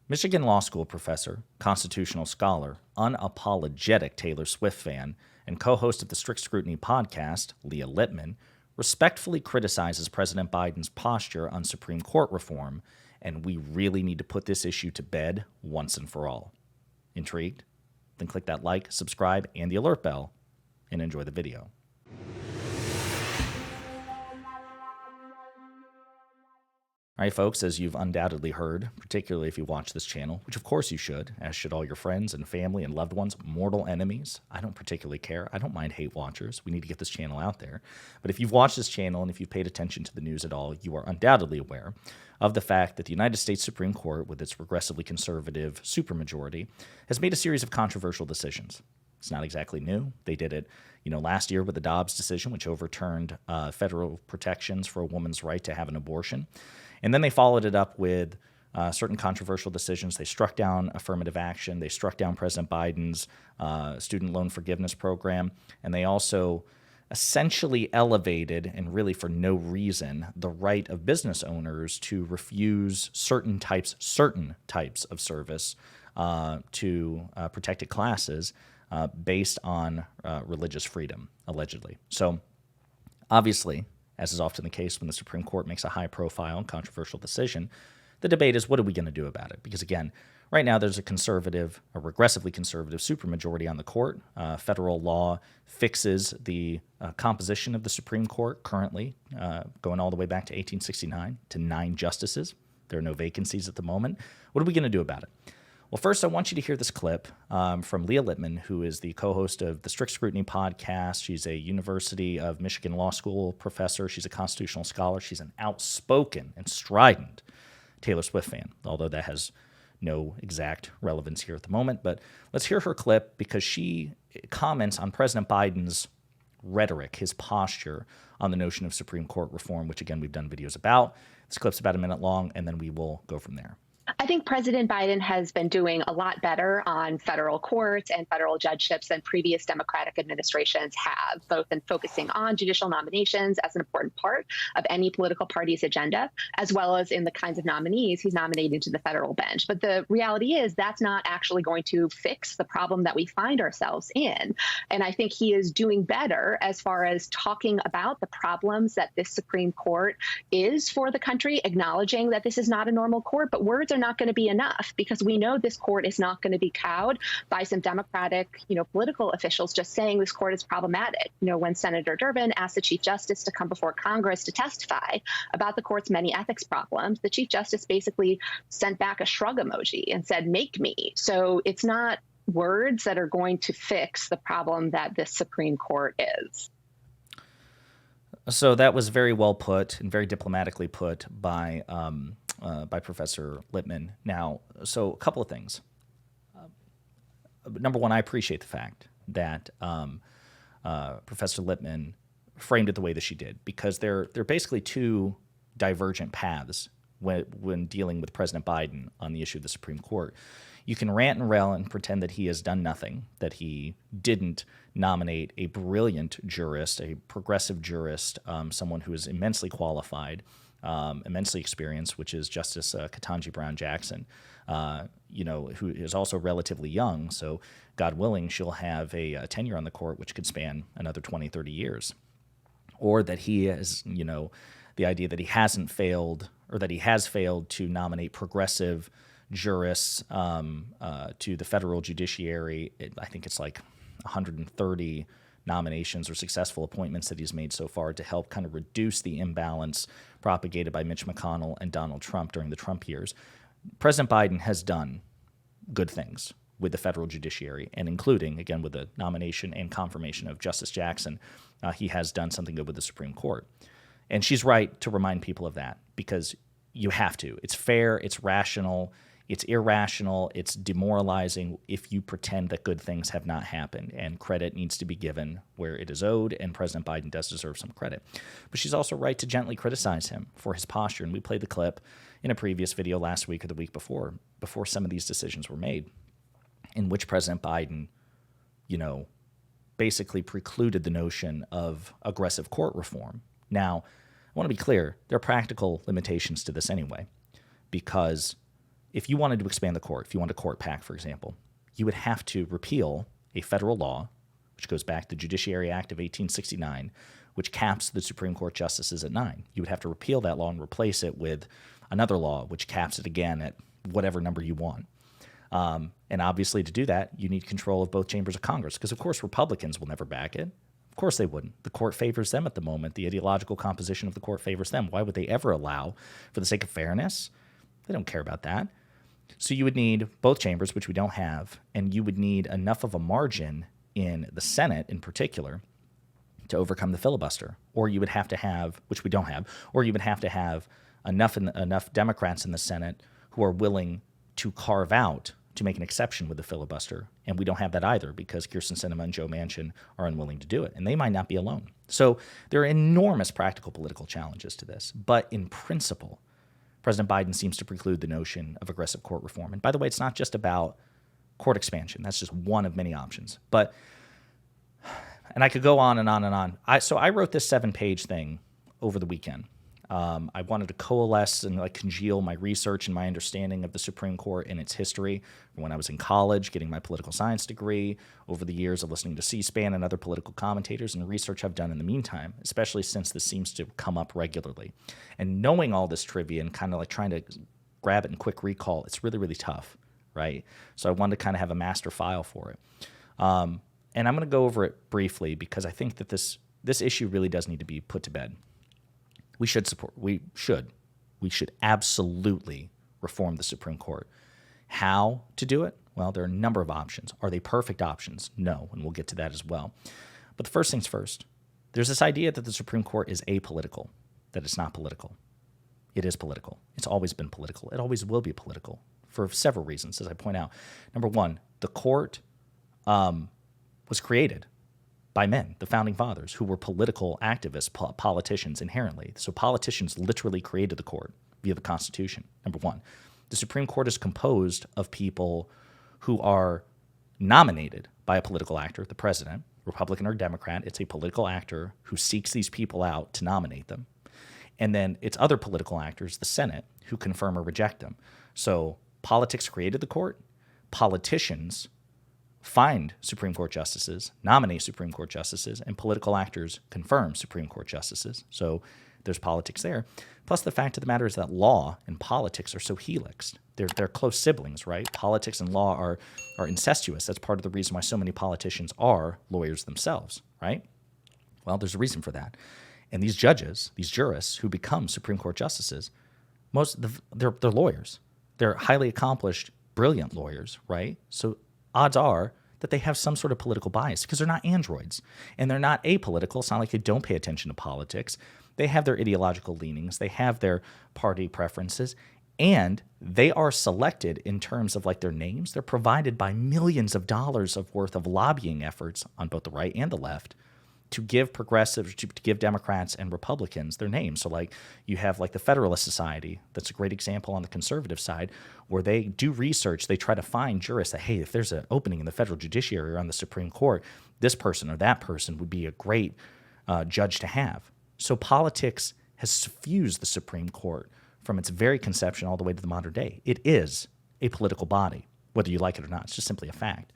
Michigan Law School professor, constitutional scholar, unapologetic Taylor Swift fan, and co-host of the Strict Scrutiny podcast, Leah Litman, respectfully criticizes President Biden's posture on Supreme Court reform, and we really need to put this issue to bed once and for all. Intrigued? Then click that like, subscribe, and the alert bell, and enjoy the video. All right, folks, as you've undoubtedly heard, particularly if you watch this channel, which of course you should, as should all your friends and family and loved ones, mortal enemies. I don't particularly care. I don't mind hate watchers. We need to get this channel out there. But if you've watched this channel and if you've paid attention to the news at all, you are undoubtedly aware of the fact that the United States Supreme Court, with its progressively conservative supermajority, has made a series of controversial decisions. It's not exactly new. They did it, last year with the Dobbs decision, which overturned federal protections for a woman's right to have an abortion. And then they followed it up with certain controversial decisions. They struck down affirmative action. They struck down President Biden's student loan forgiveness program. And they also essentially elevated, and really for no reason, the right of business owners to refuse certain types of service to protected classes based on religious freedom, allegedly. So obviously, as is often the case when the Supreme Court makes a high-profile and controversial decision, the debate is, what are we going to do about it? Because again, right now there's a regressively conservative supermajority on the court. Federal law fixes the composition of the Supreme Court currently, going all the way back to 1869 to 9 justices. There are no vacancies at the moment. What are we going to do about it? Well, first, I want you to hear this clip from Leah Litman, who is the co-host of the Strict Scrutiny podcast. She's a University of Michigan Law School professor. She's a constitutional scholar. She's an outspoken and strident Taylor Swift fan, although that has no exact relevance here at the moment. But let's hear her clip because she comments on President Biden's rhetoric, his posture on the notion of Supreme Court reform, which, again, we've done videos about. This clip's about a minute long, and then we will go from there. I think President Biden has been doing a lot better on federal courts and federal judgeships than previous Democratic administrations have, both in focusing on judicial nominations as an important part of any political party's agenda, as well as in the kinds of nominees he's nominating to the federal bench. But the reality is that's not actually going to fix the problem that we find ourselves in. And I think he is doing better as far as talking about the problems that this Supreme Court is for the country, acknowledging that this is not a normal court, but words are not going to be enough because we know this court is not going to be cowed by some Democratic, political officials just saying this court is problematic. When Senator Durbin asked the Chief Justice to come before Congress to testify about the court's many ethics problems, the Chief Justice basically sent back a shrug emoji and said, "Make me." So it's not words that are going to fix the problem that this Supreme Court is. So that was very well put and very diplomatically put by Professor Litman. Now, so a couple of things. Number one, I appreciate the fact that Professor Litman framed it the way that she did, because they're basically two divergent paths when dealing with President Biden on the issue of the Supreme Court. You can rant and rail and pretend that he has done nothing, that he didn't nominate a brilliant jurist, a progressive jurist, someone who is immensely qualified, immensely experienced, which is Justice Ketanji Brown Jackson, who is also relatively young. So God willing, she'll have a tenure on the court, which could span another 20, 30 years. Or that he is, the idea that he hasn't failed, or that he has failed to nominate progressive jurists to the federal judiciary. I think it's like 130 nominations or successful appointments that he's made so far to help kind of reduce the imbalance propagated by Mitch McConnell and Donald Trump during the Trump years. President Biden has done good things with the federal judiciary, and including, again, with the nomination and confirmation of Justice Jackson, he has done something good with the Supreme Court. And she's right to remind people of that, because you have to. It's fair, it's rational, it's irrational, it's demoralizing if you pretend that good things have not happened, and credit needs to be given where it is owed, and President Biden does deserve some credit. But she's also right to gently criticize him for his posture, and we played the clip in a previous video last week or the week before some of these decisions were made, in which President Biden, basically precluded the notion of aggressive court reform. Now, I want to be clear, there are practical limitations to this anyway, because if you wanted to expand the court, if you wanted to court pack, for example, you would have to repeal a federal law, which goes back to the Judiciary Act of 1869, which caps the Supreme Court justices at 9. You would have to repeal that law and replace it with another law, which caps it again at whatever number you want. And obviously, to do that, you need control of both chambers of Congress, because, of course, Republicans will never back it. Of course they wouldn't. The court favors them at the moment. The ideological composition of the court favors them. Why would they ever allow, for the sake of fairness? They don't care about that. So you would need both chambers, which we don't have, and you would need enough of a margin in the Senate in particular to overcome the filibuster. Or you would have to have, which we don't have, or you would have to have enough Democrats in the Senate who are willing to carve out, to make an exception with the filibuster. And we don't have that either, because Kyrsten Sinema and Joe Manchin are unwilling to do it. And they might not be alone. So there are enormous practical political challenges to this. But in principle, President Biden seems to preclude the notion of aggressive court reform. And by the way, it's not just about court expansion. That's just one of many options. And I could go on and on and on. So I wrote this 7-page thing over the weekend. I wanted to coalesce and congeal my research and my understanding of the Supreme Court and its history from when I was in college, getting my political science degree, over the years of listening to C-SPAN and other political commentators, and the research I've done in the meantime, especially since this seems to come up regularly. And knowing all this trivia and kind of trying to grab it in quick recall, it's really, really tough, right? So I wanted to kind of have a master file for it. And I'm going to go over it briefly, because I think that this issue really does need to be put to bed. We should absolutely reform the Supreme Court. How to do it? Well, there are a number of options. Are they perfect options? No, and we'll get to that as well. But the first things first, there's this idea that the Supreme Court is apolitical, that it's not political. It is political. It's always been political. It always will be political for several reasons, as I point out. Number one, the court was created by men, the founding fathers, who were political activists, politicians inherently. So politicians literally created the court via the Constitution, number one. The Supreme Court is composed of people who are nominated by a political actor, the president, Republican or Democrat. It's a political actor who seeks these people out to nominate them. And then it's other political actors, the Senate, who confirm or reject them. So politics created the court. Politicians find Supreme Court justices, nominate Supreme Court justices, and political actors confirm Supreme Court justices. So there's politics there. Plus, the fact of the matter is that law and politics are so helixed. They're close siblings, right? Politics and law are incestuous. That's part of the reason why so many politicians are lawyers themselves, right? Well, there's a reason for that. And these judges, these jurists who become Supreme Court justices, they're lawyers. They're highly accomplished, brilliant lawyers, right? So odds are that they have some sort of political bias, because they're not androids and they're not apolitical. It's not like they don't pay attention to politics. They have their ideological leanings. They have their party preferences, and they are selected in terms of their names. They're provided by millions of dollars worth of lobbying efforts on both the right and the left to give progressives, to give Democrats and Republicans their names. So you have the Federalist Society. That's a great example on the conservative side, where they do research. They try to find jurists that, hey, if there's an opening in the federal judiciary or on the Supreme Court, this person or that person would be a great judge to have. So politics has suffused the Supreme Court from its very conception all the way to the modern day. It is a political body, whether you like it or not. It's just simply a fact.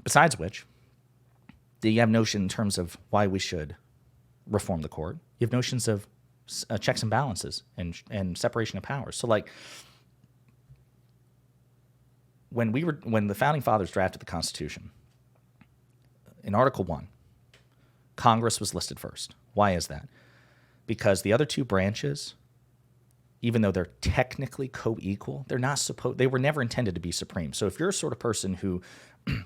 Besides which, you have notion in terms of why we should reform the court. You have notions of checks and balances and separation of powers. So when the founding fathers drafted the Constitution, in Article 1, Congress was listed first. Why is that? Because the other two branches, even though they're technically co-equal, they were never intended to be supreme. So if you're a sort of person who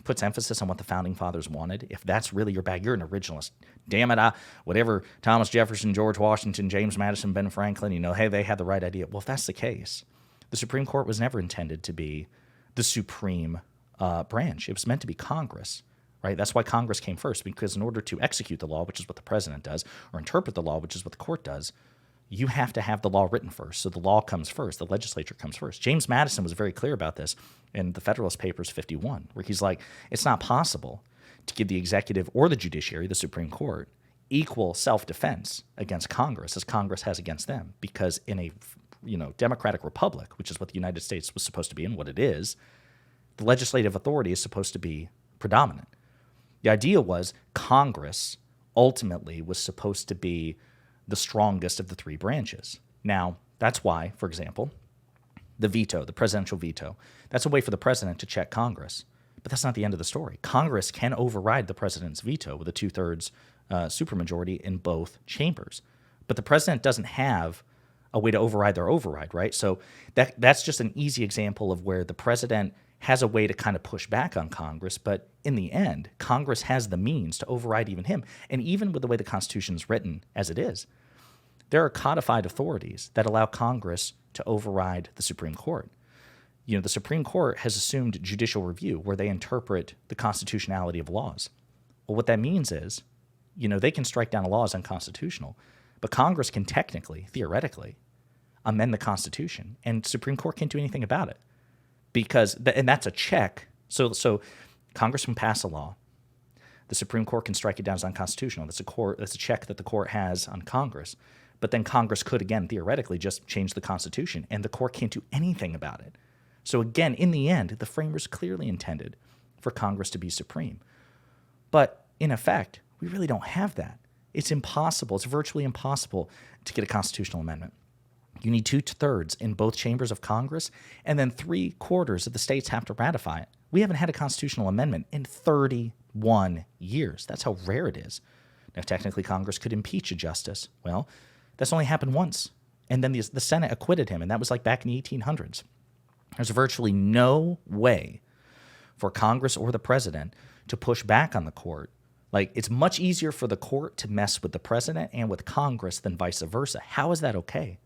puts emphasis on what the founding fathers wanted, if that's really your bag, you're an originalist. Damn it, whatever Thomas Jefferson, George Washington, James Madison, Ben Franklin, hey, they had the right idea. Well, if that's the case, the Supreme Court was never intended to be the supreme branch. It was meant to be Congress, right? That's why Congress came first, because in order to execute the law, which is what the president does, or interpret the law, which is what the court does, you have to have the law written first. So the law comes first. The legislature comes first. James Madison was very clear about this in the Federalist Papers 51, where he's like, it's not possible to give the executive or the judiciary, the Supreme Court, equal self-defense against Congress as Congress has against them, because in a democratic republic, which is what the United States was supposed to be and what it is, the legislative authority is supposed to be predominant. The idea was Congress ultimately was supposed to be the strongest of the three branches. Now, that's why, for example, the veto, the presidential veto, that's a way for the president to check Congress. But that's not the end of the story. Congress can override the president's veto with a two-thirds supermajority in both chambers. But the president doesn't have a way to override their override, right? So that's just an easy example of where the president has a way to kind of push back on Congress, but in the end, Congress has the means to override even him. And even with the way the Constitution is written as it is, there are codified authorities that allow Congress to override the Supreme Court. The Supreme Court has assumed judicial review where they interpret the constitutionality of laws. Well, what that means is, they can strike down a law as unconstitutional, but Congress can technically, theoretically, amend the Constitution, and the Supreme Court can't do anything about it. And that's a check. So Congress can pass a law. The Supreme Court can strike it down as unconstitutional. That's a check that the court has on Congress. But then Congress could, again, theoretically, just change the Constitution, and the court can't do anything about it. So again, in the end, the framers clearly intended for Congress to be supreme. But in effect, we really don't have that. It's impossible. It's virtually impossible to get a constitutional amendment. You need two-thirds in both chambers of Congress, and then 3/4 of the states have to ratify it. We haven't had a constitutional amendment in 31 years. That's how rare it is. Now, technically, Congress could impeach a justice. Well, that's only happened once, and then the Senate acquitted him, and that was like back in the 1800s. There's virtually no way for Congress or the president to push back on the court. Like, it's much easier for the court to mess with the president and with Congress than vice versa. How is that okay?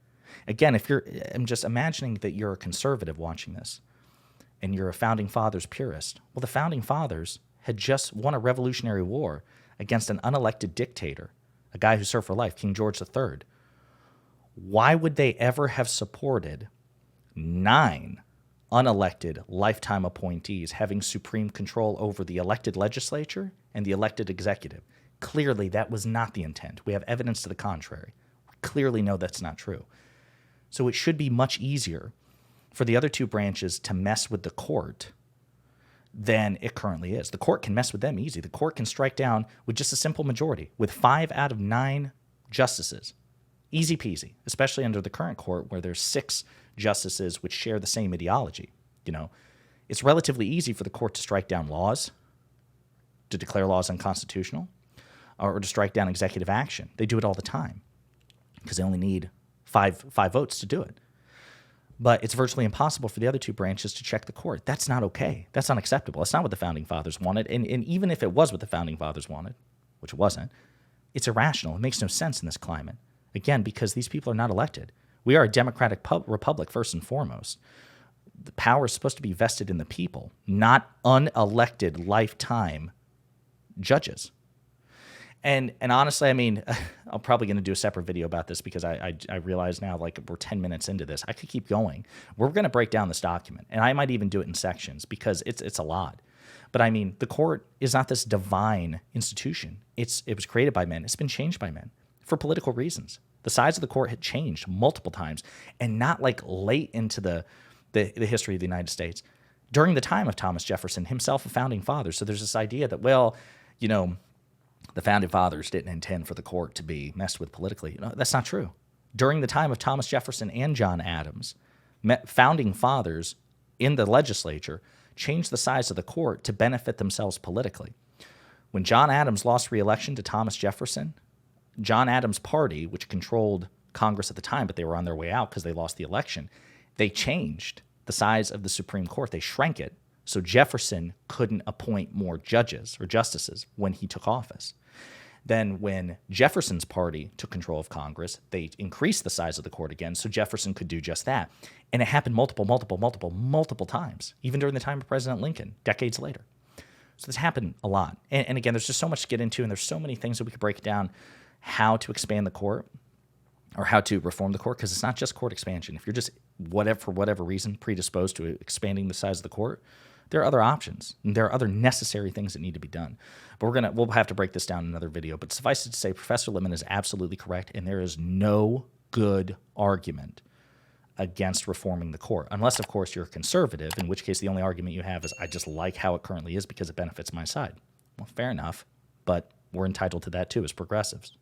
Again, I'm just imagining that you're a conservative watching this and you're a Founding Fathers purist. Well, the Founding Fathers had just won a Revolutionary War against an unelected dictator, a guy who served for life, King George III. Why would they ever have supported 9 unelected lifetime appointees having supreme control over the elected legislature and the elected executive? Clearly, that was not the intent. We have evidence to the contrary. We clearly know that's not true. So it should be much easier for the other two branches to mess with the court than it currently is. The court can mess with them easy. The court can strike down with just a simple majority, with 5 out of 9 justices. Easy peasy, especially under the current court where there's 6 justices which share the same ideology. It's relatively easy for the court to strike down laws, to declare laws unconstitutional, or to strike down executive action. They do it all the time because they only need five votes to do it. But it's virtually impossible for the other two branches to check the court. That's not okay. That's unacceptable. That's not what the Founding Fathers wanted. And even if it was what the Founding Fathers wanted, which it wasn't, it's irrational. It makes no sense in this climate. Again, because these people are not elected. We are a democratic republic, first and foremost. The power is supposed to be vested in the people, not unelected lifetime judges. And honestly, I mean, I'm probably going to do a separate video about this because I realize now, like, we're 10 minutes into this. I could keep going. We're going to break down this document, and I might even do it in sections because it's a lot. But I mean, the court is not this divine institution. It was created by men. It's been changed by men for political reasons. The size of the court had changed multiple times, and not like late into the history of the United States. During the time of Thomas Jefferson, himself a founding father. So there's this idea that, well, the Founding Fathers didn't intend for the court to be messed with politically. That's not true. During the time of Thomas Jefferson and John Adams, founding fathers in the legislature changed the size of the court to benefit themselves politically. When John Adams lost re-election to Thomas Jefferson, John Adams' party, which controlled Congress at the time, but they were on their way out because they lost the election, they changed the size of the Supreme Court. They shrank it so Jefferson couldn't appoint more judges or justices when he took office. Then when Jefferson's party took control of Congress, they increased the size of the court again so Jefferson could do just that. And it happened multiple times, even during the time of President Lincoln, decades later. So this happened a lot. And again, there's just so much to get into, and there's so many things that we could break down how to expand the court or how to reform the court, because it's not just court expansion. If you're just, for whatever reason, predisposed to expanding the size of the court, there are other options. And there are other necessary things that need to be done. But we'll have to break this down in another video. But suffice it to say, Professor Litman is absolutely correct, and there is no good argument against reforming the court. Unless, of course, you're a conservative, in which case the only argument you have is, I just like how it currently is because it benefits my side. Well, fair enough, but we're entitled to that too as progressives.